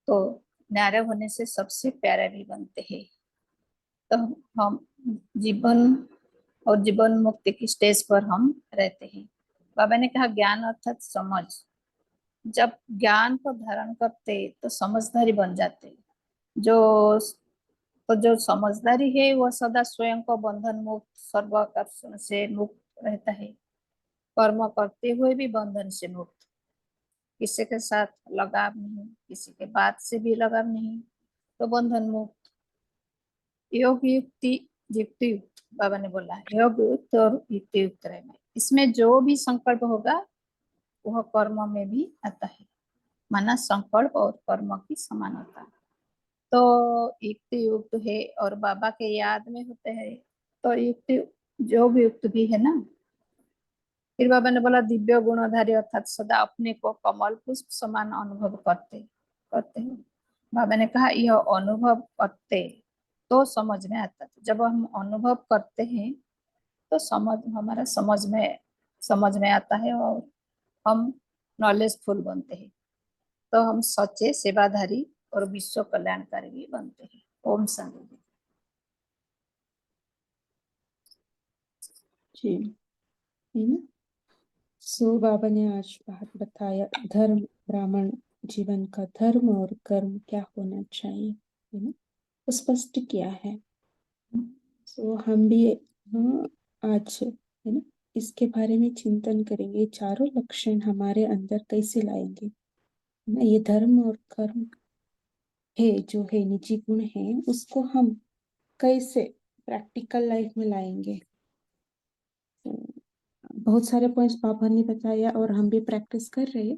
तो न्यारे होने से सबसे प्यारे भी बनते हैं। तो हम जीवन और जीवन मुक्ति की स्टेज पर हम रहते हैं। बाबा ने कहा ज्ञान अर्थात समझ। जब ज्ञान को धारण करते तो समझदारी बन जाते। जो तो जो समझदारी है वह सदा स्वयं को बंधन मुक्त, सर्वाकर्षण से मुक्त रहता है, कर्म करते हुए भी बंधन से मुक्त, किसी के साथ लगाव नहीं, किसी के बात से भी लगाव नहीं, तो बंधन मुक्त। योग युक्ति युक्ति युक्त, बाबा ने बोला योग युक्त और युक्ति युक्त रहना, इसमें जो भी संकल्प होगा वह कर्म में भी आता है, माना संकल्प और कर्म की समानता। तो युक्ति युक्त है और बाबा के याद में होते हैं, तो युक्ति योग युक्त भी है ना। फिर बाबा ने बोला दिव्य गुणधारी अर्थात सदा अपने को कमल पुष्प समान अनुभव करते करते हैं। बाबा ने कहा यह अनुभव करते तो समझ में आता है। जब हम अनुभव करते हैं तो हमारा समझ में आता है और हम नॉलेजफुल बनते हैं, तो हम सच्चे सेवाधारी और विश्व कल्याणकारी भी बनते हैं। ओम शांति। जी है ना। सो बाबा ने आज बात बताया धर्म, ब्राह्मण जीवन का धर्म और कर्म क्या होना चाहिए, है ना, तो स्पष्ट किया है। सो हम भी आज है ना इसके बारे में चिंतन करेंगे, चारों लक्षण हमारे अंदर कैसे लाएंगे, है ना। ये धर्म और कर्म है जो है निजी गुण है, उसको हम कैसे प्रैक्टिकल लाइफ में लाएंगे। बहुत सारे पॉइंट्स पापा ने बताया और हम भी प्रैक्टिस कर रहे हैं,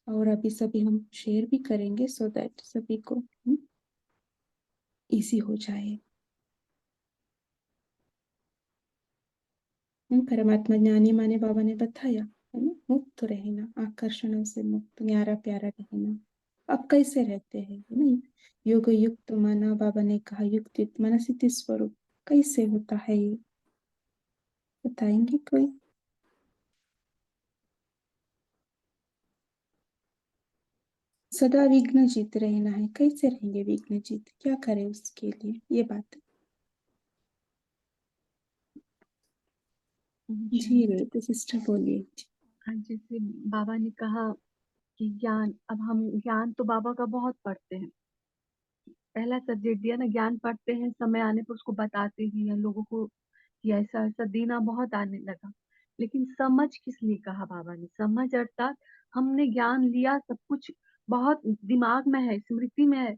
और अभी सभी हम शेयर भी करेंगे सो दैट सभी को इजी हो जाए। परमात्मा ज्ञानी माने बाबा ने बताया है ना, मुक्त रहना, आकर्षणों से मुक्त, न्यारा प्यारा रहना, अब कैसे रहते हैं, नहीं? योग युक्त माना, बाबा ने कहा युक्त युक्त माना सिद्धि स्वरूप, कैसे होता है ये बताएंगे कोई? सदा विघ्न जीत रहना है, कैसे रहेंगे विघ्न जीत, क्या करें उसके लिए, ये बात। जी तो सिस्टर बोलिए। जैसे बाबा ने कहा कि ज्ञान, अब हम ज्ञान तो बाबा का बहुत पढ़ते हैं, पहला सब्जेक्ट दिया ना, ज्ञान पढ़ते हैं, समय आने पर उसको बताते भी हैं लोगों को कि ऐसा ऐसा देना बहुत आने लगा। लेकिन समझ किस लिए कहा बाबा ने? समझ अर्थात हमने ज्ञान लिया, सब कुछ बहुत दिमाग में है, स्मृति में है,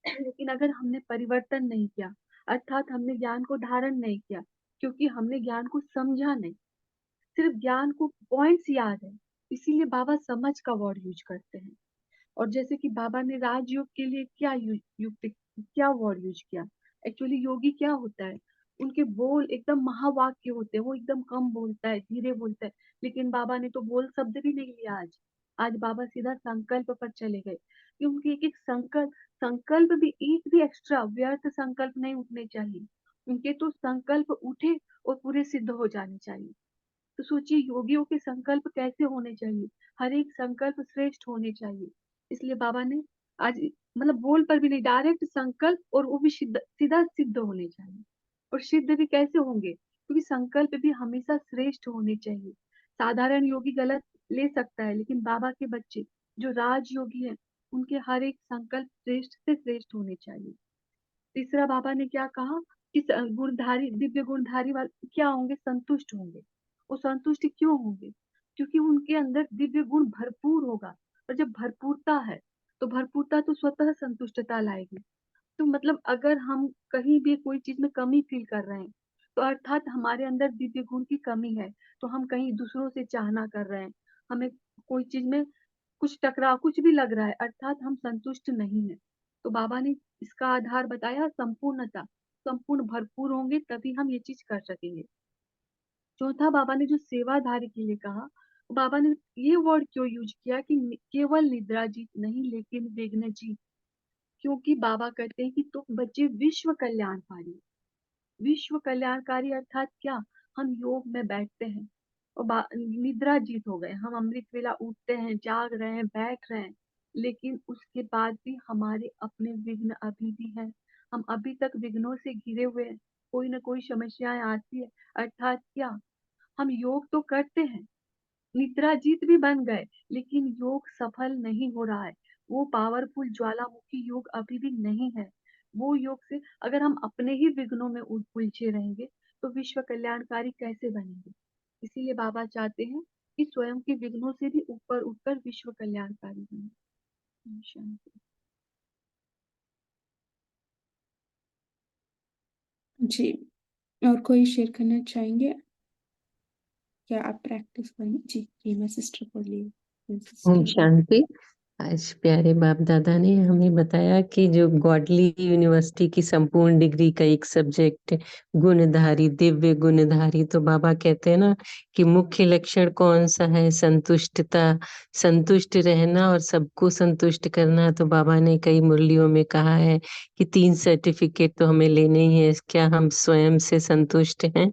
लेकिन अगर हमने परिवर्तन नहीं किया, अर्थात हमने ज्ञान को धारण नहीं किया, क्योंकि हमने ज्ञान को समझा नहीं, सिर्फ ज्ञान को पॉइंट्स याद है, इसीलिए बाबा समझ का वर्ड यूज करते हैं। और जैसे कि बाबा ने राजयोग के लिए युक्त क्या वर्ड यूज किया? एक्चुअली योगी क्या होता है, उनके बोल एकदम महावाक्य होते हैं, वो एकदम कम बोलता है, धीरे बोलता है, लेकिन बाबा ने तो बोल शब्द भी नहीं लिया आज। आज बाबा सीधा संकल्प पर चले गए, क्योंकि एक एक संकल्प, संकल्प भी एक भी एक्स्ट्रा व्यर्थ संकल्प नहीं उठने चाहिए, उनके तो संकल्प उठे और पूरे सिद्ध हो जाने चाहिए। तो सोचिए योगियों के संकल्प कैसे होने चाहिए, हर एक संकल्प श्रेष्ठ होने चाहिए। इसलिए बाबा ने आज मतलब बोल पर भी नहीं, डायरेक्ट संकल्प, और वो भी सीधा सिद्ध होने चाहिए। और सिद्ध भी कैसे होंगे? क्योंकि संकल्प भी हमेशा श्रेष्ठ होने चाहिए। साधारण योगी गलत ले सकता है, लेकिन बाबा के बच्चे जो राजयोगी हैं, उनके हर एक संकल्प श्रेष्ठ से श्रेष्ठ होने चाहिए। तीसरा बाबा ने क्या कहा कि गुणधारी, दिव्य गुणधारी वाले क्या होंगे? संतुष्ट होंगे। वो संतुष्ट क्यों होंगे? क्योंकि उनके अंदर दिव्य गुण भरपूर होगा, और जब भरपूरता है तो भरपूरता तो स्वतः संतुष्टता लाएगी। तो मतलब अगर हम कहीं भी कोई चीज में कमी फील कर रहे हैं, तो अर्थात हमारे अंदर दिव्य गुण की कमी है। तो हम कहीं दूसरों से चाहना कर रहे हैं, हमें कोई चीज में कुछ टकराव कुछ भी लग रहा है, अर्थात हम संतुष्ट नहीं है। तो बाबा ने इसका आधार बताया संपूर्णता, संपूर्ण भरपूर होंगे तभी हम ये चीज कर सकेंगे। चौथा बाबा ने जो सेवाधारी के लिए कहा, बाबा ने ये वर्ड क्यों यूज किया कि केवल निद्रा जीत नहीं, लेकिन विघ्न जीत। क्योंकि बाबा कहते हैं कि तुम बच्चे विश्व कल्याणकारी, विश्व कल्याणकारी अर्थात क्या? हम योग में बैठते हैं और निद्रा जीत हो गए, हम अमृत वेला उठते हैं, जाग रहे हैं, बैठ रहे हैं, लेकिन उसके बाद भी हमारे अपने विघ्न अभी भी हैं, हम अभी तक विघ्नों से घिरे हुए हैं, कोई ना कोई समस्याएं आती है। अर्थात क्या? हम योग तो करते हैं, निद्रा जीत भी बन गए, लेकिन योग सफल नहीं हो रहा है, वो पावरफुल ज्वालामुखी योग अभी भी नहीं है। वो योग से अगर हम अपने ही विघ्नों में उलझे रहेंगे, तो विश्व कल्याणकारी कैसे बनेंगे? इसीलिए बाबा चाहते हैं कि स्वयं के विघ्नों से भी ऊपर उठकर विश्व कल्याणकारी बने। शांति। जी और कोई शेयर करना चाहेंगे? क्या आप प्रैक्टिस करेंगे? जी जी मैं सिस्टर बोलिए। ओम शांति। आज प्यारे बाप दादा ने हमें बताया कि जो गॉडली यूनिवर्सिटी की संपूर्ण डिग्री का एक सब्जेक्ट गुणधारी, दिव्य गुणधारी, तो बाबा कहते हैं ना कि मुख्य लक्षण कौन सा है? संतुष्टता, संतुष्ट रहना और सबको संतुष्ट करना। तो बाबा ने कई मुरलियों में कहा है कि 3 सर्टिफिकेट तो हमें लेने ही है। क्या हम स्वयं से संतुष्ट हैं?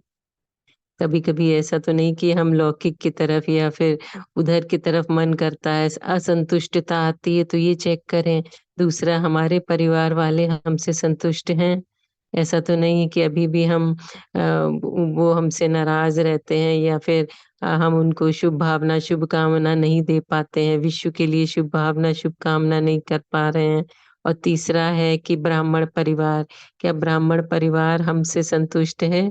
कभी कभी ऐसा तो नहीं कि हम लौकिक की तरफ या फिर उधर की तरफ मन करता है, असंतुष्टता आती है, तो ये चेक करें। दूसरा, हमारे परिवार वाले हमसे संतुष्ट हैं? ऐसा तो नहीं कि अभी भी हम वो हमसे नाराज रहते हैं या फिर हम उनको शुभ भावना शुभकामना नहीं दे पाते हैं, विश्व के लिए शुभ भावना शुभकामना नहीं कर पा रहे हैं। और तीसरा है कि ब्राह्मण परिवार, क्या ब्राह्मण परिवार हमसे संतुष्ट है?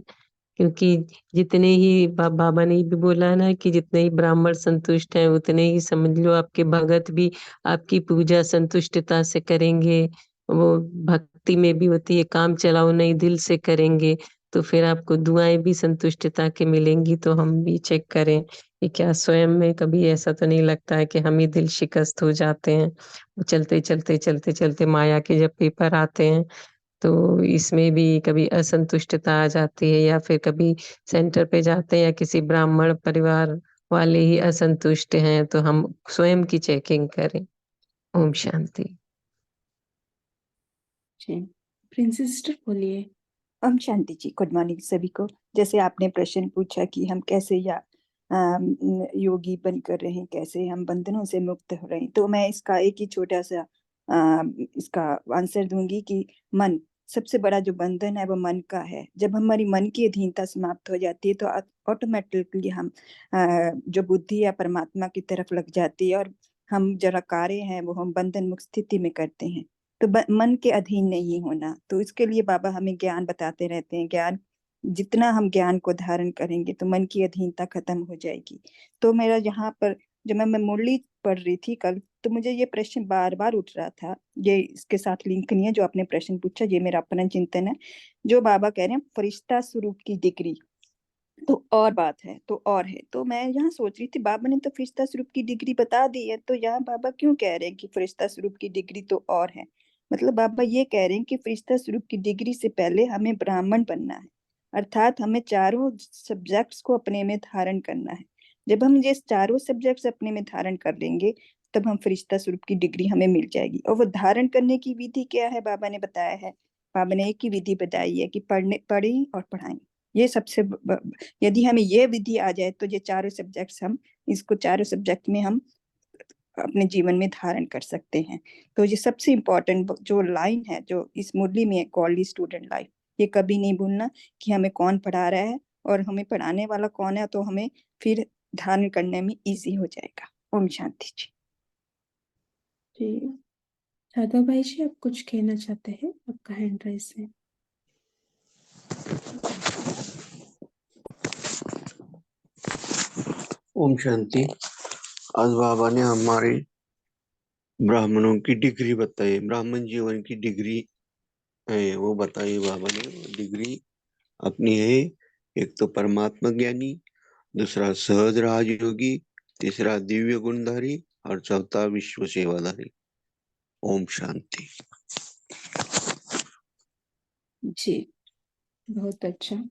क्योंकि जितने ही बाबा ने भी बोला ना कि जितने ही ब्राह्मण संतुष्ट हैं, उतने ही समझ लो आपके भगत भी आपकी पूजा संतुष्टता से करेंगे। वो भक्ति में भी होती है, काम चलाओ नहीं दिल से करेंगे, तो फिर आपको दुआएं भी संतुष्टता के मिलेंगी। तो हम भी चेक करें कि क्या स्वयं में कभी ऐसा तो नहीं लगता है कि हम ही दिल शिकस्त हो जाते हैं। वो चलते चलते चलते चलते माया के जब पेपर आते हैं, तो इसमें भी कभी असंतुष्टता आ जाती है, या फिर कभी सेंटर पे जाते हैं या किसी ब्राह्मण परिवार वाले ही असंतुष्ट हैं, तो हम स्वयं की चेकिंग करें। ओम शांति। जी, प्रिंसेस सिस्टर बोलिए। ओम शांति जी। गुड मॉर्निंग सभी को। जैसे आपने प्रश्न पूछा कि हम कैसे योगी बनकर रहें, कैसे हम बंधनों से मुक्त हो रहे हैं, तो मैं इसका एक ही छोटा सा इसका आंसर दूंगी कि मन सबसे बड़ा जो बंधन है वो मन का है। जब हमारी मन की अधीनता समाप्त हो जाती है तो ऑटोमेटिकली हम जो बुद्धि या परमात्मा की तरफ लग जाती है और हम जरा कार्य हैं वो हम बंधन मुक्त स्थिति में करते हैं। तो मन के अधीन नहीं होना, तो इसके लिए बाबा हमें ज्ञान बताते रहते हैं। ज्ञान जितना हम ज्ञान को धारण करेंगे तो मन की अधीनता खत्म हो जाएगी। तो मेरा यहाँ पर जब मैं मुरली पढ़ रही थी कल, तो मुझे ये प्रश्न बार बार उठ रहा था। ये इसके साथ लिंक नहीं है जो आपने प्रश्न पूछा, ये मेरा अपना चिंतन है। जो बाबा कह रहे हैं फरिश्ता स्वरूप की डिग्री, तो और बात है, तो और है। तो मैं यहाँ सोच रही थी बाबा ने तो फरिश्ता स्वरूप की डिग्री बता दी है, तो यहाँ बाबा क्यों कह रहे हैं कि फरिश्ता स्वरूप की डिग्री तो और है। मतलब बाबा ये कह रहे हैं कि फरिश्ता स्वरूप की डिग्री से पहले हमें ब्राह्मण बनना है, अर्थात हमें चारों सब्जेक्ट्स को अपने में धारण करना है। जब हम ये चारों सब्जेक्ट्स अपने में धारण कर लेंगे तब हम फरिश्ता स्वरूप की डिग्री हमें मिल जाएगी। और वो धारण करने की विधि क्या है बाबा ने बताया है। बाबा ने एक ही विधि बताई है कि पढ़ें और पढ़ाएं। ये सबसे यदि हमें ये विधि आ जाए तो ये चारों सब्जेक्ट्स हम इसको चारों सब्जेक्ट में हम अपने जीवन में धारण कर सकते हैं। तो ये सबसे इम्पोर्टेंट जो लाइन है जो इस मुरली में है, कॉल्ड स्टूडेंट लाइफ, ये कभी नहीं भूलना कि हमें कौन पढ़ा रहा है और हमें पढ़ाने वाला कौन है, तो हमें फिर धारण करने में इजी हो जाएगा। ओम शांति जी। जी, यादव भाई जी आप कुछ कहना चाहते हैं? आपका हैंड राइज है। ओम शांति। आज बाबा ने हमारे ब्राह्मणों की डिग्री बताई, ब्राह्मण जीवन की डिग्री है वो बताई बाबा ने। डिग्री अपनी है, एक तो परमात्मा ज्ञानी, दूसरा सहज राजयोगी, तीसरा दिव्य गुणधारी और चौथा विश्व सेवाधारी। ओम शांति जी, बहुत अच्छा।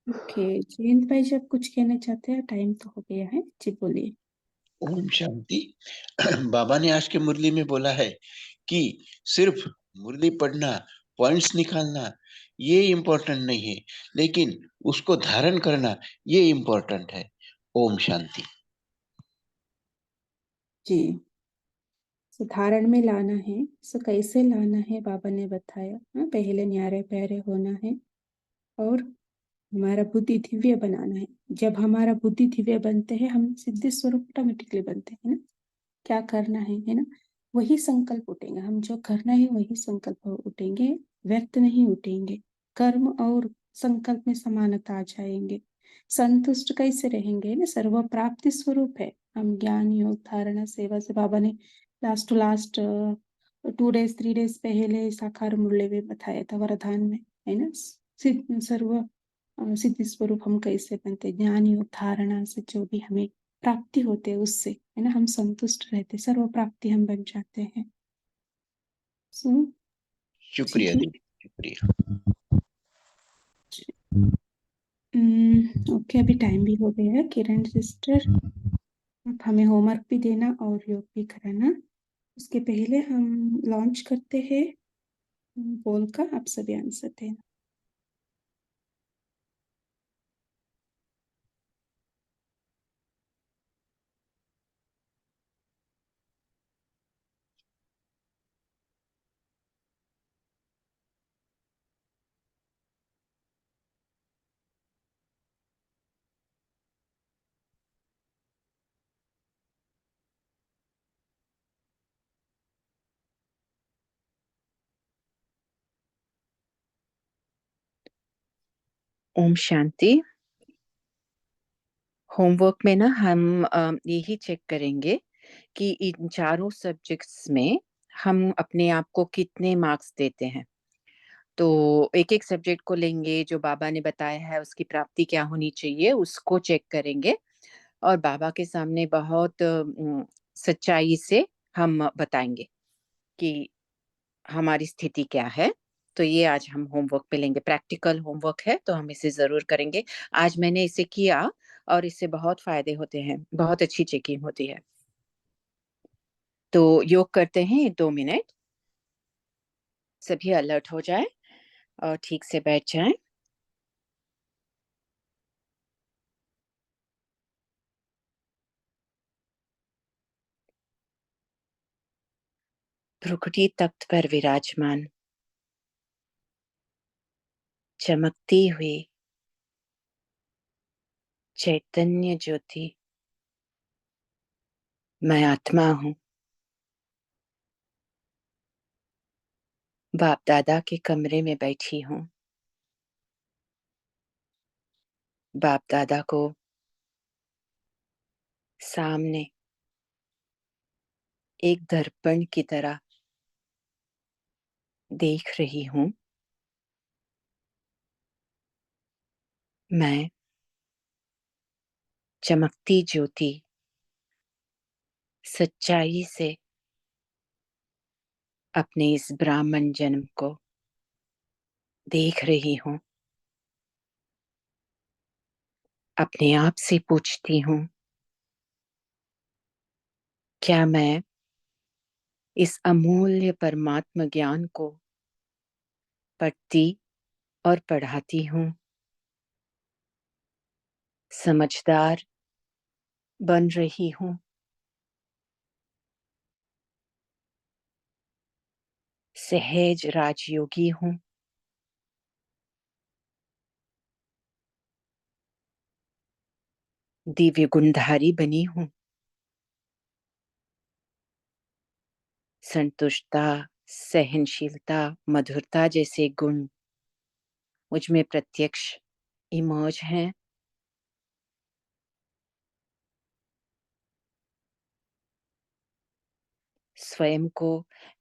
ओके, जयंत भाई जी आप कुछ कहना चाहते हैं? टाइम तो हो गया है जी, बोलिए। ओम शांति। बाबा ने आज के मुरली में बोला है कि सिर्फ मुरली पढ़ना, पॉइंट्स निकालना ये इम्पोर्टेंट नहीं है, लेकिन उसको धारण करना ये इम्पोर्टेंट है। ओम शांति जी, धारण में लाना है, सो कैसे लाना है बाबा ने बताया। हाँ, पहले न्यारे प्यारे होना है और हमारा बुद्धि दिव्य बनाना है। जब हमारा बुद्धि दिव्य बनते हैं हम सिद्धि स्वरूप ऑटोमेटिकली बनते हैं ना। क्या करना है ना, वही संकल्प उठेंगे। हम जो करना है वही संकल्प उठेंगे, व्यर्थ नहीं उठेंगे। कर्म और संकल्प में समानता आ जाएंगे। संतुष्ट कैसे रहेंगे ना, सर्व प्राप्ति स्वरूप है हम। ज्ञान योग धारणा सेवा से बाबा ने last to last 2 days 3 days पहले साकार मुरली में बताया था वरदान में, है ना। सर्व सिद्धि स्वरूप हम कैसे बनते, ज्ञान योग धारणा से जो भी हमें प्राप्ति होते हैं उससे, है ना, हम संतुष्ट रहते, सर्व प्राप्ति हम बन जाते हैं। शुक्रिया दीदी, शुक्रिया। ओके, अभी टाइम भी हो गया है। किरण सिस्टर आप हमें होमवर्क भी देना और योग भी कराना। उसके पहले हम लॉन्च करते हैं पोल का, आप सभी आंसर देना। ओम शांति। होमवर्क में ना हम यही चेक करेंगे कि इन चारों सब्जेक्ट्स में हम अपने आप को कितने मार्क्स देते हैं। तो एक एक सब्जेक्ट को लेंगे, जो बाबा ने बताया है उसकी प्राप्ति क्या होनी चाहिए उसको चेक करेंगे और बाबा के सामने बहुत सच्चाई से हम बताएंगे कि हमारी स्थिति क्या है। तो ये आज हम होमवर्क पे लेंगे, प्रैक्टिकल होमवर्क है तो हम इसे जरूर करेंगे। आज मैंने इसे किया और इससे बहुत फायदे होते हैं, बहुत अच्छी चेकिंग होती है। तो योग करते हैं 2 मिनट, सभी अलर्ट हो जाए और ठीक से बैठ जाएं। भ्रुकुटी तख्त पर विराजमान चमकती हुई चैतन्य ज्योति मैं आत्मा हूँ। बाप दादा के कमरे में बैठी हूँ। बाप दादा को सामने एक दर्पण की तरह देख रही हूँ। मैं चमकती ज्योति सच्चाई से अपने इस ब्राह्मण जन्म को देख रही हूँ। अपने आप से पूछती हूँ, क्या मैं इस अमूल्य परमात्म ज्ञान को पढ़ती और पढ़ाती हूँ? समझदार बन रही हूँ? सहज राजयोगी हूँ? दिव्य गुणधारी बनी हूँ? संतुष्टता, सहनशीलता, मधुरता जैसे गुण मुझ में प्रत्यक्ष इमर्ज हैं। स्वयं को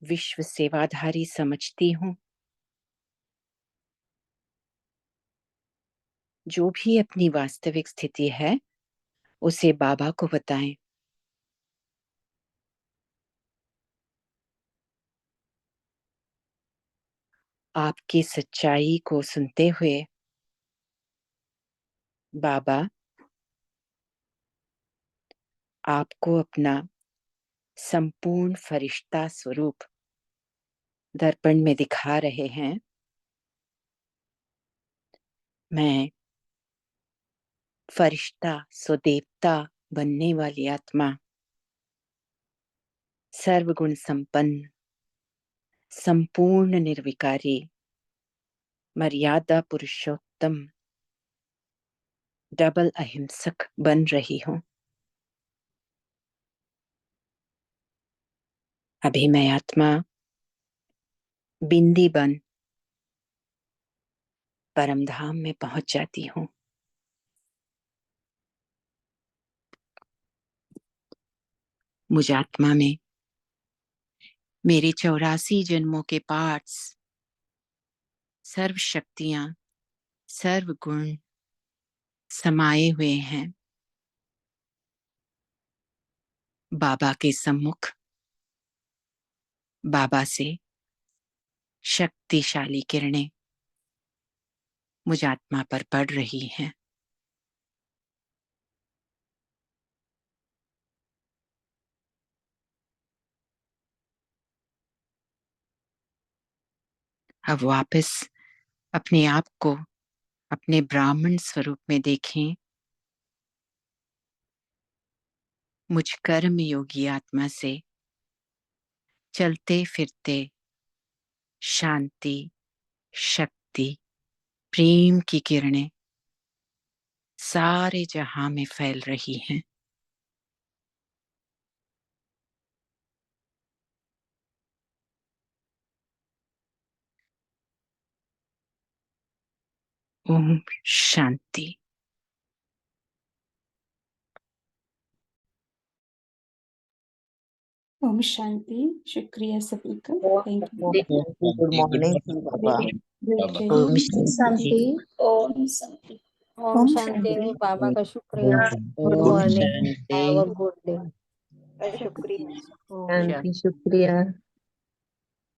विश्व सेवाधारी समझती हूँ। जो भी अपनी वास्तविक स्थिति है उसे बाबा को बताएं। आपकी सच्चाई को सुनते हुए बाबा आपको अपना संपूर्ण फरिश्ता स्वरूप दर्पण में दिखा रहे हैं। मैं फरिश्ता स्वदेवता बनने वाली आत्मा, सर्वगुण संपन्न, संपूर्ण निर्विकारी, मर्यादा पुरुषोत्तम, डबल अहिंसक बन रही हूँ। अभी मैं आत्मा बिंदी बन परम धाम में पहुंच जाती हूँ। मुझ आत्मा में मेरे 84 जन्मों के पार्ट्स, सर्व शक्तियां, सर्व गुण समाये हुए हैं। बाबा के सम्मुख बाबा से शक्तिशाली किरणें मुझ आत्मा पर पड़ रही हैं। अब वापस अपने आप को अपने ब्राह्मण स्वरूप में देखें। मुझ कर्म योगी आत्मा से चलते फिरते शांति, शक्ति, प्रेम की किरणें सारे जहां में फैल रही हैं। ओम शांति। ओम शांति। शुक्रिया सभी का। Thank you. गुड मॉर्निंग बाबा। ओम शांति। ओम शांति। ओम शांति। बाबा का शुक्रिया। गुड ओम मॉर्निंग। शांति। Have a good day. शुक्रिया। शांति, शुक्रिया।